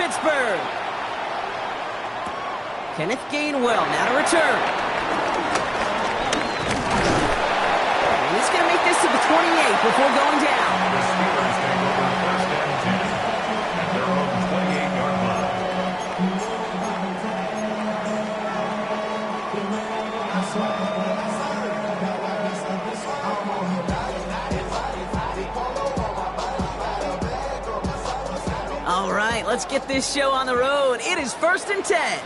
Pittsburgh. Kenneth Gainwell now to return. And he's going to make this to the 28 before going down. The Steelers take over first and 10 at their own 28-yard line. All right, let's get this show on the road. It is 1st and 10.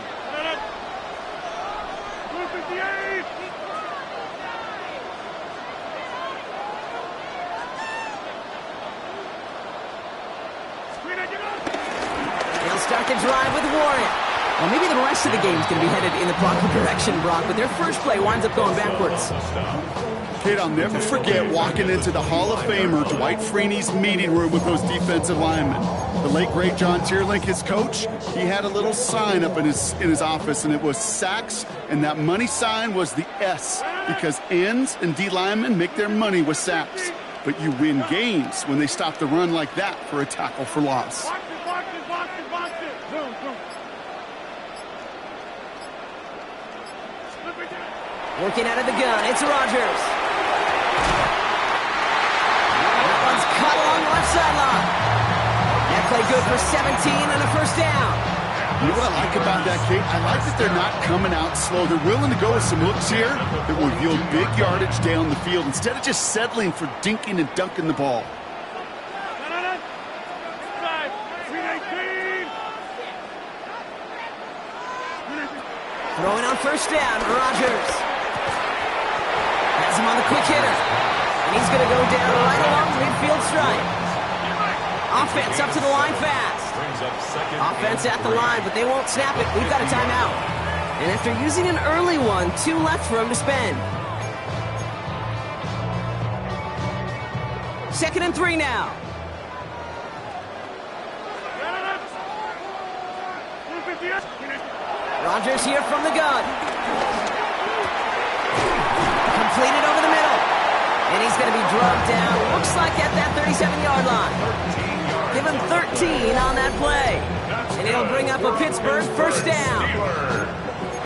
They'll start the drive with Warren. Well, maybe the rest of the game is going to be headed in the proper direction, Brock, but their first play winds up going backwards. Kid, I'll never forget walking into the Hall of Famer Dwight Freeney's meeting room with those defensive linemen. The late, great John Tierlink, his coach, he had a little sign up in his office, and it was sacks, and that money sign was the S, because ends and D linemen make their money with sacks. But you win games when they stop the run like that for a tackle for loss. Working out of the gun, it's Rodgers. That one's cut along the left sideline. That play good for 17 and a first down. You know what I like about that, Kate? I like that they're not coming out slow. They're willing to go with some looks here that will yield big yardage down the field instead of just settling for dinking and dunking the ball. Throwing on first down, Rodgers. Has him on the quick hitter. And he's going to go down right along the midfield stripe. Offense up to the line fast. Offense at the line, but they won't snap it. We've got a timeout. And after using an early one, 2 left for him to spend. 2nd and 3 now. Rodgers here from the gun. Completed over the middle. And he's going to be drugged down. Looks like at that 37-yard line. Give him 13 on that play. And it'll bring up a Pittsburgh first down.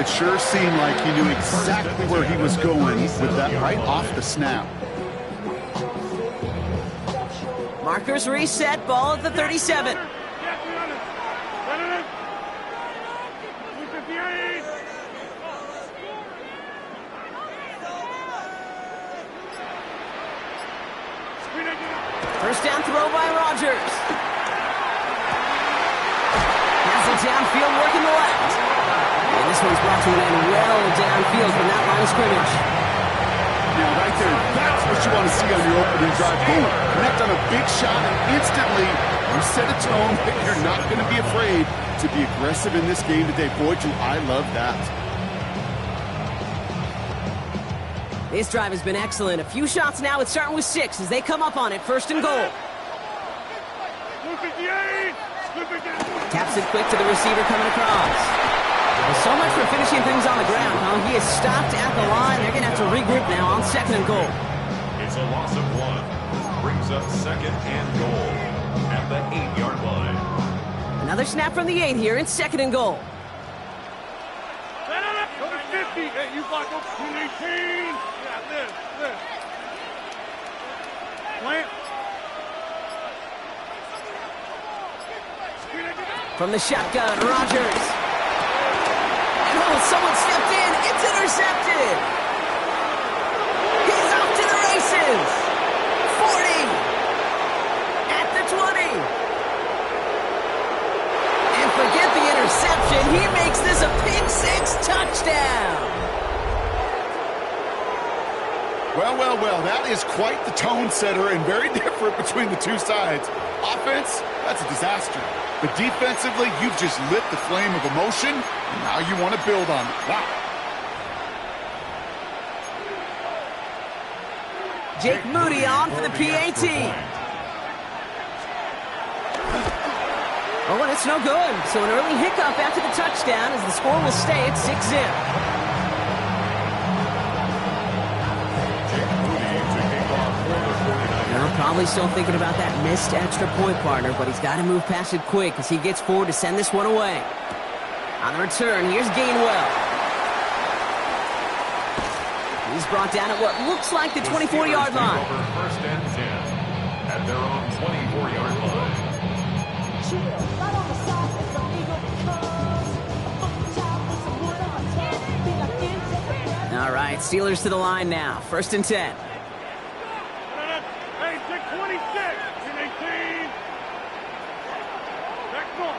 It sure seemed like he knew exactly where he was going with that right off the snap. Markers reset, ball at the 37. First down throw by Rodgers. Has it downfield, working the left. And this one's brought to an end well downfield from that line of scrimmage. Now, right there, that's what you want to see on your opening drive. Boom, connect on a big shot, and instantly you set a tone that you're not going to be afraid to be aggressive in this game today. Boy, do I love that. This drive has been excellent. A few shots now. It's starting with 6 as they come up on it. 1st and goal. Taps it quick to the receiver coming across. Well, so much for finishing things on the ground, huh? He is stopped at the line. They're going to have to regroup now on 2nd and goal. It's a loss of 1. Brings up 2nd and goal at the 8-yard line. Another snap from the 8 here. It's 2nd and goal. Number 50. Hey, you block up 18. This. Plant. From the shotgun, Rodgers. And someone stepped in. It's intercepted. He's off to the races. 40. At the 20. And forget the interception. He makes this a pick 6 touchdown. Well, that is quite the tone setter and very different between the two sides. Offense, that's a disaster. But defensively, you've just lit the flame of emotion, and now you want to build on it. Wow. Jake Moody on for the PAT. Oh, and it's no good. So an early hiccup after the touchdown as the score will stay at 6-0. Probably still thinking about that missed extra point, partner, but he's got to move past it quick as he gets forward to send this one away. On the return, here's Gainwell. He's brought down at what looks like the 24-yard line. First and 10 at their own 24-yard line. All right, Steelers to the line now. First and 10. Hey, check 26. 18. Next one.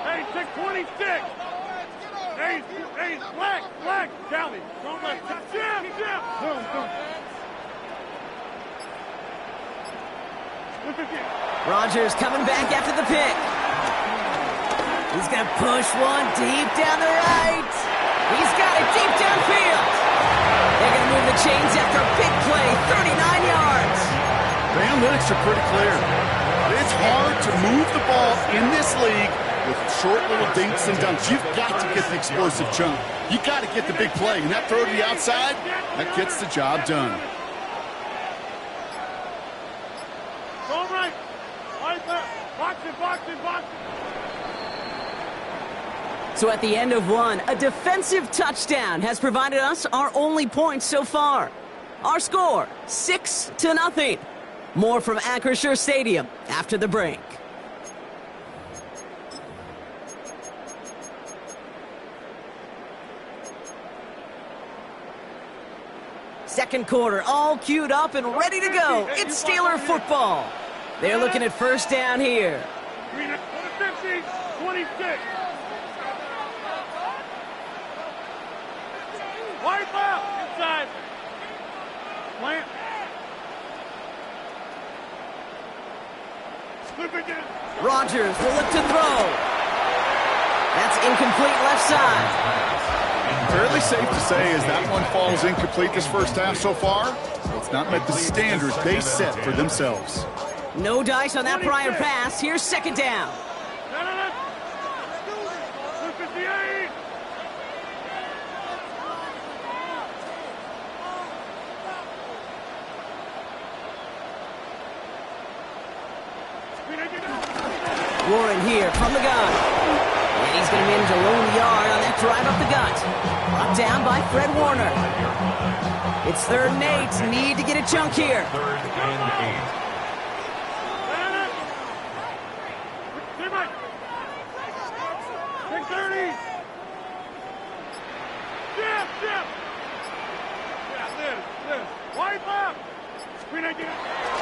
Hey, check 26. Hey, black. Callie. Don't let Jim. Boom. Rodgers coming back after the pick. He's going to push one deep down the right. He's got it deep downfield. They're going to move the chains after a big play, 39 yards. The analytics are pretty clear. It's hard to move the ball in this league with short little dinks and dunks. You've got to get the explosive chunk. You got to get the big play. And that throw to the outside, that gets the job done. All right. Box it. So at the end of one, a defensive touchdown has provided us our only points so far. Our score, 6-0. More from Acrisure Stadium after the break. Second quarter, all queued up and ready to go. It's Steeler football. They're looking at first down here. 50, 26. Wipe out. Inside. Plant. Rodgers will look to throw. That's incomplete left side. Fairly safe to say as that one falls incomplete this first half so far, it's not met the standards they set for themselves. No dice on that prior pass. Here's second down. Warren here from the gun. And he's going to manage a lone yard on that drive up the gut. Brought down by Fred Warner. It's 3rd and 8. Need to get a chunk here. 3rd and 8.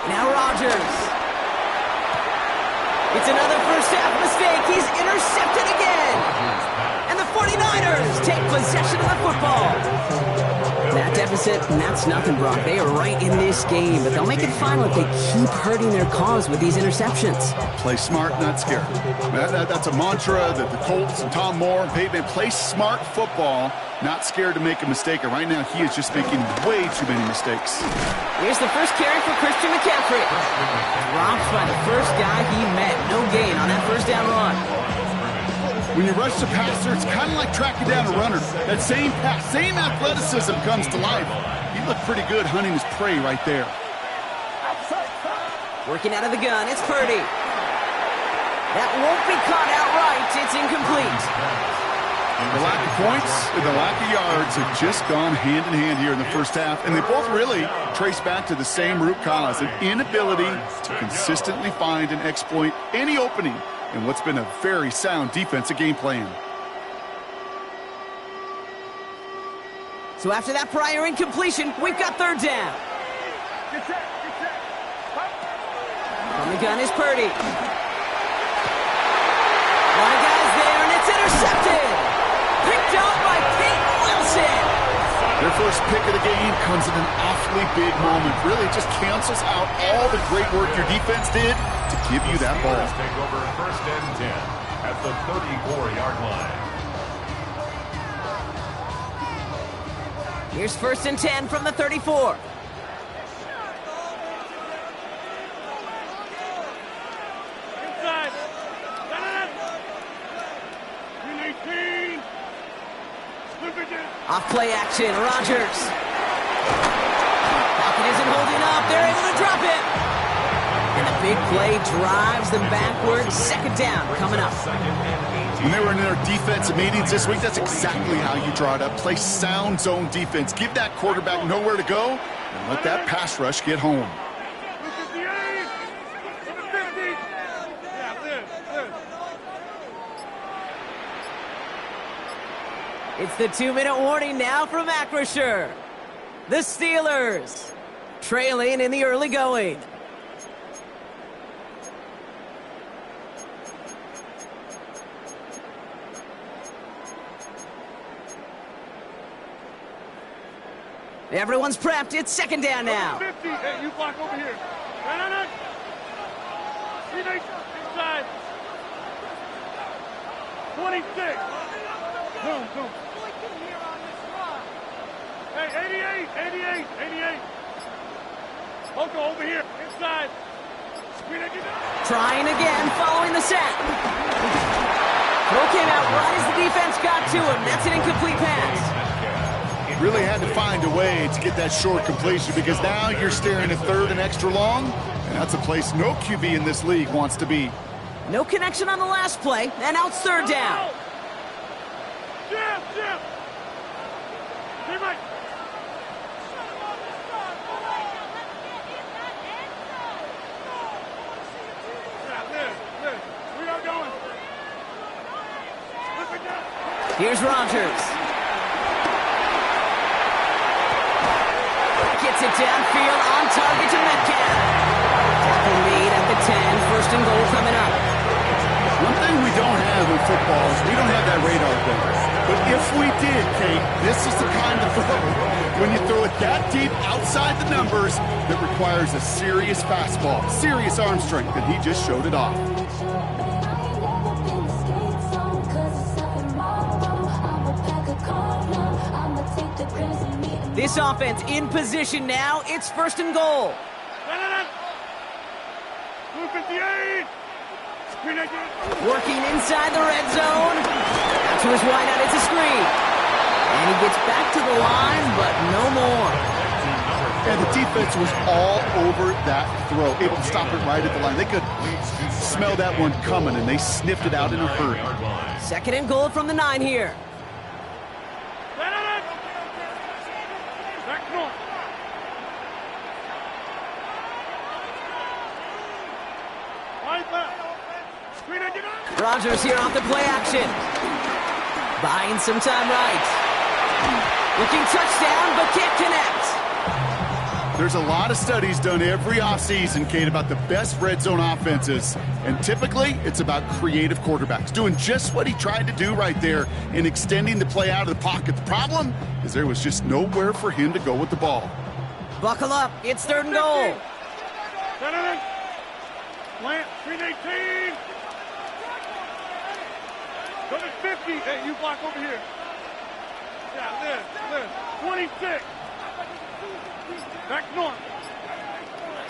Now Rodgers. It's another first half mistake. He's intercepted again. And the 49ers take possession of the football. That deficit, and that's nothing, Brock. They are right in this game, but they'll make it final if they keep hurting their cause with these interceptions. Play smart, not scared. That's a mantra that the Colts and Tom Moore and Peyton play smart football, not scared to make a mistake. And right now, he is just making way too many mistakes. Here's the first carry for Christian McCaffrey. Dropped by the first guy he met. No gain on that first down run. When you rush the passer, it's kind of like tracking down a runner. That same pass, same athleticism comes to life. He looked pretty good hunting his prey right there. Working out of the gun, it's Purdy. That won't be caught outright. It's incomplete. The lack of points and the lack of yards have just gone hand in hand here in the first half, and they both really trace back to the same root cause, an inability to consistently find and exploit any opening in what's been a very sound defensive game plan. So after that prior incompletion, we've got 3rd down. From the gun is Purdy. One guy's there, and it's intercepted. Picked up by Peyton Wilson. Their first pick of the game comes at an awfully big moment. Really, it just cancels out all the great work your defense did to give you that ball. Take over 1st and 10 at the 34-yard line. Here's 1st and 10 from the 34. Inside. Off play action, Rodgers. Pocket Pocket isn't holding up. They're able to drop it. And the big play drives them backwards. Second down coming up. When they were in their defensive meetings this week, that's exactly how you draw it up. Play sound zone defense. Give that quarterback nowhere to go and let that pass rush get home. It's the 2-minute warning now from Acrisure. The Steelers trailing in the early going. Everyone's prepped. It's second down now. 50. Hey, you block over here. No. Inside. 26. Boom. Hey, 88. Loco over here. Inside. Trying again, following the sack. Throw came out right as the defense got to him. That's an incomplete pass. Really had to find a way to get that short completion because now you're staring at third and extra long, and that's a place no QB in this league wants to be. No connection on the last play, and now it's third down. Jim. We are going. Here's Rodgers. Gets it downfield, on target to Metcalf. Tackle made at the 10, first and goal coming up. One thing we don't have in football is we don't have that radar gun. But if we did, Kate, this is the kind of throw, when you throw it that deep outside the numbers, that requires a serious fastball, serious arm strength, and he just showed it off. This offense in position now. It's first and goal. Working inside the red zone. Out to his wideout. It's a screen. And he gets back to the line, but no more. And the defense was all over that throw, able to stop it right at the line. They could smell that one coming, and they sniffed it out in a hurry. Second and goal from the 9 here. Rodgers here off the play action. Buying some time right. Looking touchdown, but can't connect. There's a lot of studies done every offseason, Kate, about the best red zone offenses. And typically, it's about creative quarterbacks, doing just what he tried to do right there in extending the play out of the pocket. The problem is there was just nowhere for him to go with the ball. Buckle up. It's third and goal. Plant, 318. Go to 50. Hey, you block over here. Yeah, Liz. 26. Back north.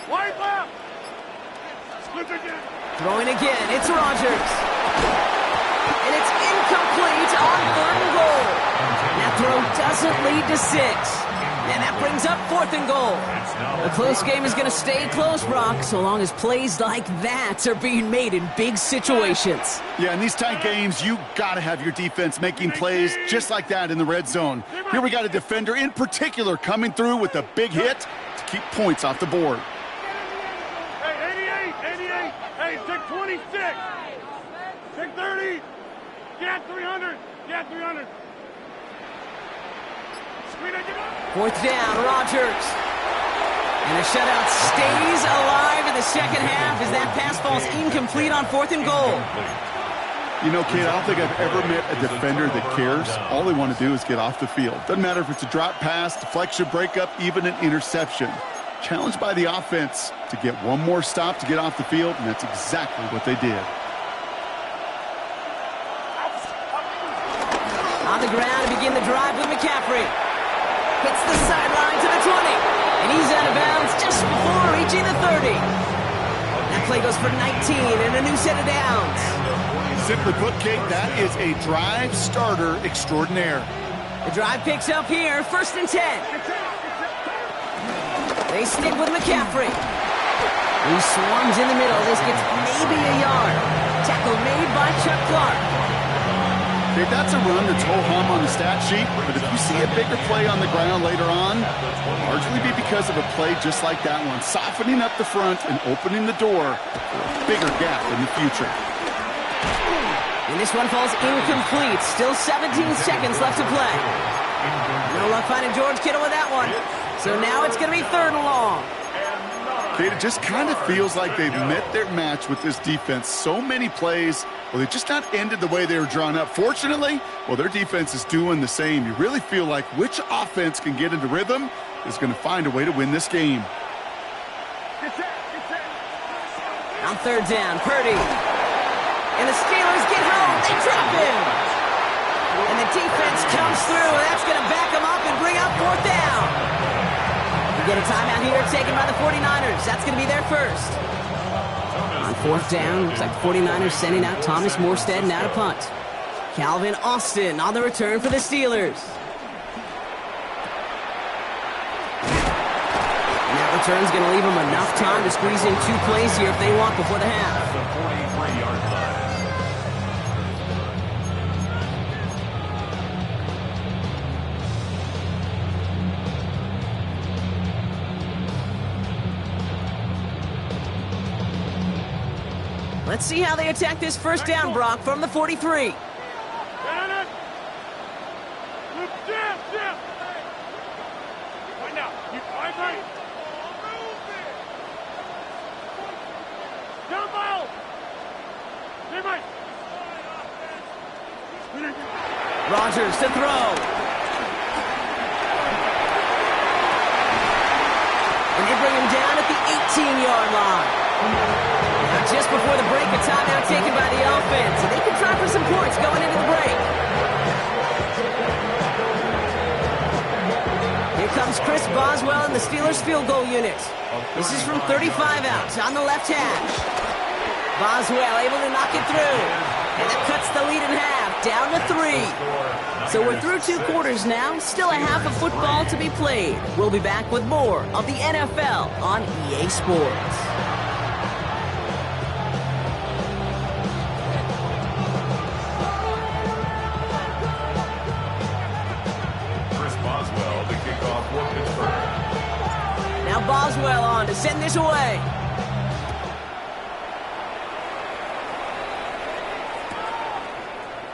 Wide left. Slip again. Throwing again. It's Rodgers. And it's incomplete on third and goal. That throw doesn't lead to 6. And that brings up fourth and goal. The close game is going to stay close, Brock, so long as plays like that are being made in big situations. Yeah, in these tight games, you got to have your defense making plays just like that in the red zone. Here we got a defender in particular coming through with a big hit to keep points off the board. Hey, 88. Hey, take 26. Take 30. Get 300. Get 300. Fourth down, Rodgers. And the shutout stays alive in the second half as that pass falls incomplete on fourth and goal. You know, kid, I don't think I've ever met a defender that cares. All they want to do is get off the field. Doesn't matter if it's a drop pass, deflection, breakup, even an interception. Challenged by the offense to get one more stop to get off the field, and that's exactly what they did. On the ground to begin the drive with McCaffrey. Hits the sideline to the 20. And he's out of bounds just before reaching the 30. That play goes for 19 and a new set of downs. Simply put, Kate, that is a drive starter extraordinaire. The drive picks up here, first and 10. They stick with McCaffrey. He swarms in the middle. This gets maybe a yard. Tackle made by Chuck Clark. Okay, that's a run that's ho-hum on the stat sheet, but if you see a bigger play on the ground later on, largely be because of a play just like that one, softening up the front and opening the door for a bigger gap in the future. And this one falls incomplete. Still 17 seconds left to play. No luck finding George Kittle with that one. So now it's going to be 3rd and long. Okay, it just kind of feels like they've met their match with this defense. So many plays, well, they just not ended the way they were drawn up. Fortunately, well, their defense is doing the same. You really feel like which offense can get into rhythm is going to find a way to win this game. On 3rd down, Purdy. And the Steelers get home. They drop him. And the defense comes through. That's going to back them up and bring up 4th down. Get a timeout here taken by the 49ers. That's going to be their first. On 4th down, looks like the 49ers sending out Thomas Morstead and out a punt. Calvin Austin on the return for the Steelers. And that return's going to leave them enough time to squeeze in 2 plays here if they want before the half. At the 43-yard line. Let's see how they attack this 1st down, Brock, from the 43. Down it. Look, Jim. Right now. You fight, right. Down, Miles. Teammate. Rodgers to throw. And they bring him down at the 18-yard line. Just before the break, a timeout taken by the offense. And they can try for some points going into the break. Here comes Chris Boswell in the Steelers field goal unit. This is from 35 out on the left hash. Boswell able to knock it through. And that cuts the lead in half, down to 3. So we're through 2 quarters now. Still a half of football to be played. We'll be back with more of the NFL on EA Sports. Boswell on to send this away.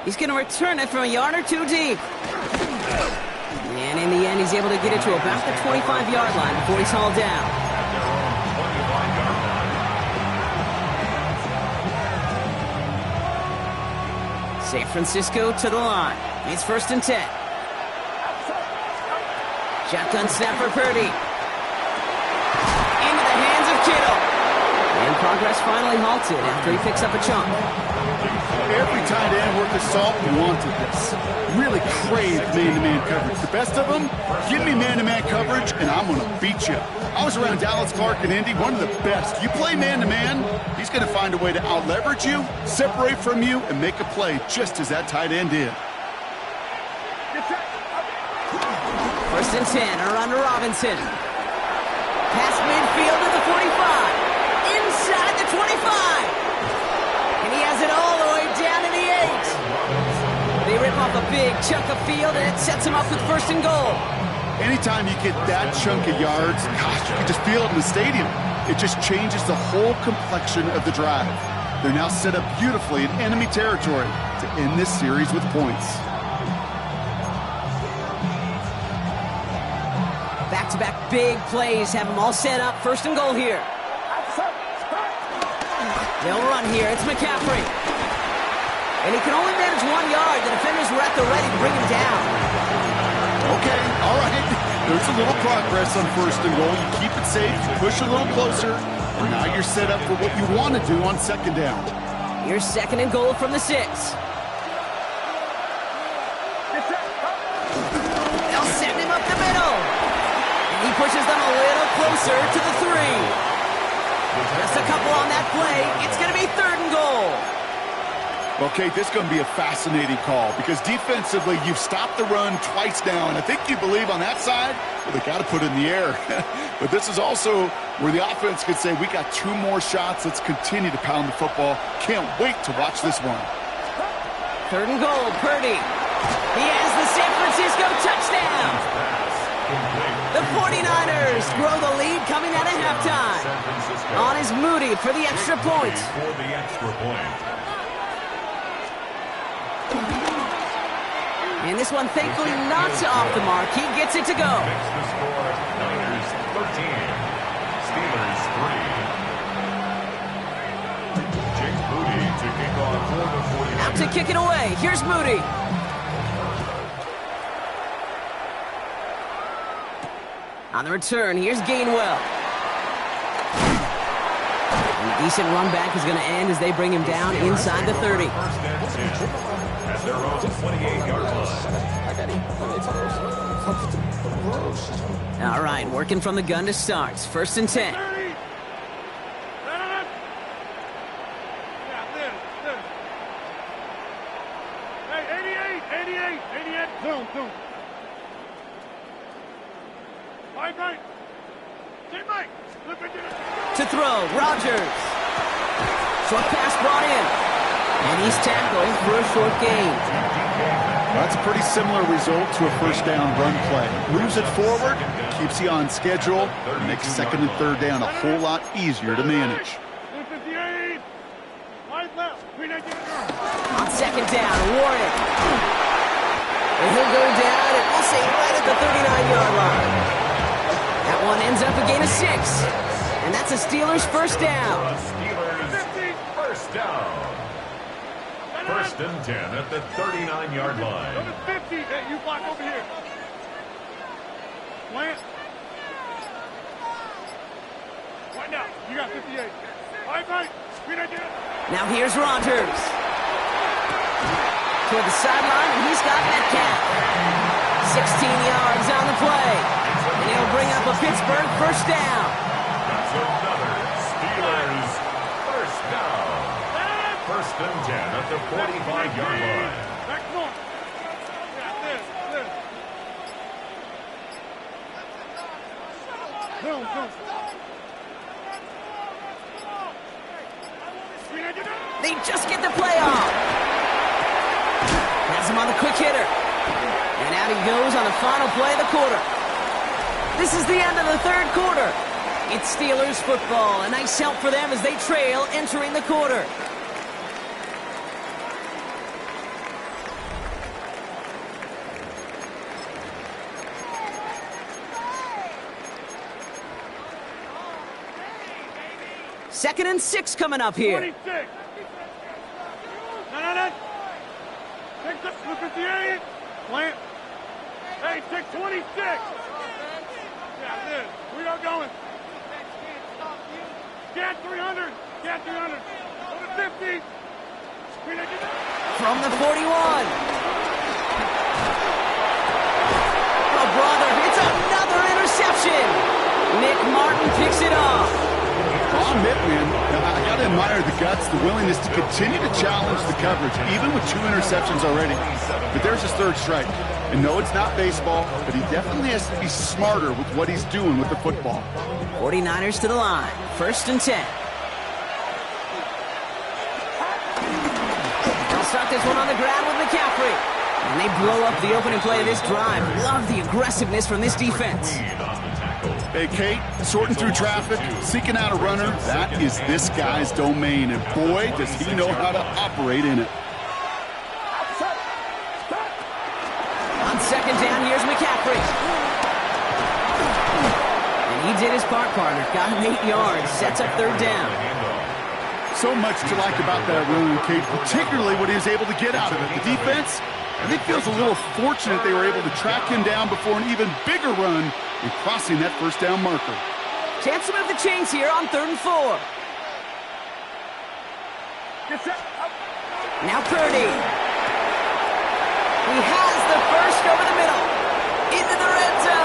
He's going to return it from a yard or 2 deep. And in the end, he's able to get it to about the 25-yard line before he's hauled down. San Francisco to the line. It's 1st and 10. Shotgun snap for Purdy. Kittle. And progress finally halted after he picks up a chunk. Every tight end worth his salt wanted this. Really craved man-to-man coverage. The best of them, give me man-to-man coverage and I'm going to beat you. I was around Dallas Clark and Indy, one of the best. You play man-to-man, he's going to find a way to out-leverage you, separate from you, and make a play just as that tight end did. 1st and 10, around to Robinson. Past midfield to the 45. Inside the 25. And he has it all the way down to the 8. They rip off a big chunk of field, and it sets him up with 1st and goal. Anytime you get that chunk of yards, gosh, you can just feel it in the stadium. It just changes the whole complexion of the drive. They're now set up beautifully in enemy territory to end this series with points. Back-to-back big plays have them all set up. 1st and goal here. They'll run here. It's McCaffrey. And he can only manage 1 yard. The defenders were at the ready to bring him down. Okay, all right. There's a little progress on 1st and goal. You keep it safe, you push a little closer, and now you're set up for what you want to do on 2nd down. Here's 2nd and goal from the 6. They'll send him up the middle. He pushes them a little closer to the 3. Just a couple on that play. It's going to be 3rd and goal. Okay, this is going to be a fascinating call because defensively, you've stopped the run twice now, and I think you believe on that side, well, they got to put it in the air. But this is also where the offense could say, we got 2 more shots. Let's continue to pound the football. Can't wait to watch this one. 3rd and goal, Purdy. He has the San Francisco touchdown. The 49ers grow the lead coming out of halftime. On is Moody for the extra point. And this one, thankfully, not off the mark. He gets it to go. Niners 13, Steelers 3. Jake Moody to kick off for the 49ers. Out to kick it away. Here's Moody. On the return, here's Gainwell. And a decent run back is going to end as they bring him down inside the 30. First and 10 at their own 28-yard line. All right, working from the gun to start. 1st and 10. 30. Hey, 88. Zoom. Right. Teammate, look at you. To throw, Rodgers. Short pass brought in. And he's tackled for a short gain. That's a pretty similar result to a first down run play. Moves it forward, keeps you on schedule, and makes 2nd and 3rd down a whole lot easier to manage. 58. Right left. On 2nd down, Warren. And he'll go down, and we'll say right at the 39-yard line. That one ends up a gain of 6. And that's a Steelers first down. Steelers first down. 1st and 10 at the 39-yard line. Go to 50. Hey, you block over here. Plant. Right now. You got 58. Right. Now here's Rodgers. Toward the sideline, and he's got Metcalf. 16 yards on the play. And he'll bring up a Pittsburgh first down. That's another Steelers first down. 1st and 10 at the 45-yard line. Back north. Yeah, this. Zoom. They just get the play off. Has him on the quick hitter. And out he goes on the final play of the quarter. This is the end of the 3rd quarter. It's Steelers football. A nice help for them as they trail entering the quarter. Second and 6 coming up here. 26. No. Take the 58. Plant. Hey, take 26. Yeah, this. We are going. Get 300. Go to 50. From the 41. Oh, brother, it's another interception. Nick Martin picks it off. I'll admit, man, I got to admire the guts, the willingness to continue to challenge the coverage, even with 2 interceptions already. But there's his 3rd strike. And no, it's not baseball, but he definitely has to be smarter with what he's doing with the football. 49ers to the line. 1st and 10. They'll start this one on the ground with McCaffrey. And they blow up the opening play of this drive. Love the aggressiveness from this defense. Hey, Kate, sorting through traffic, seeking out a runner, that is this guy's domain. And boy, does he know how to operate in it. On 2nd down, here's McCaffrey. And he did his part, partner. Got him 8 yards. Sets up 3rd down. So much to like about that run, Kate, particularly what he was able to get out of it. The defense, I think, feels a little fortunate they were able to track him down before an even bigger run and crossing that first down marker. Chance to move the chains here on 3rd and 4. Now Purdy. He has the first over the middle. Into the red zone.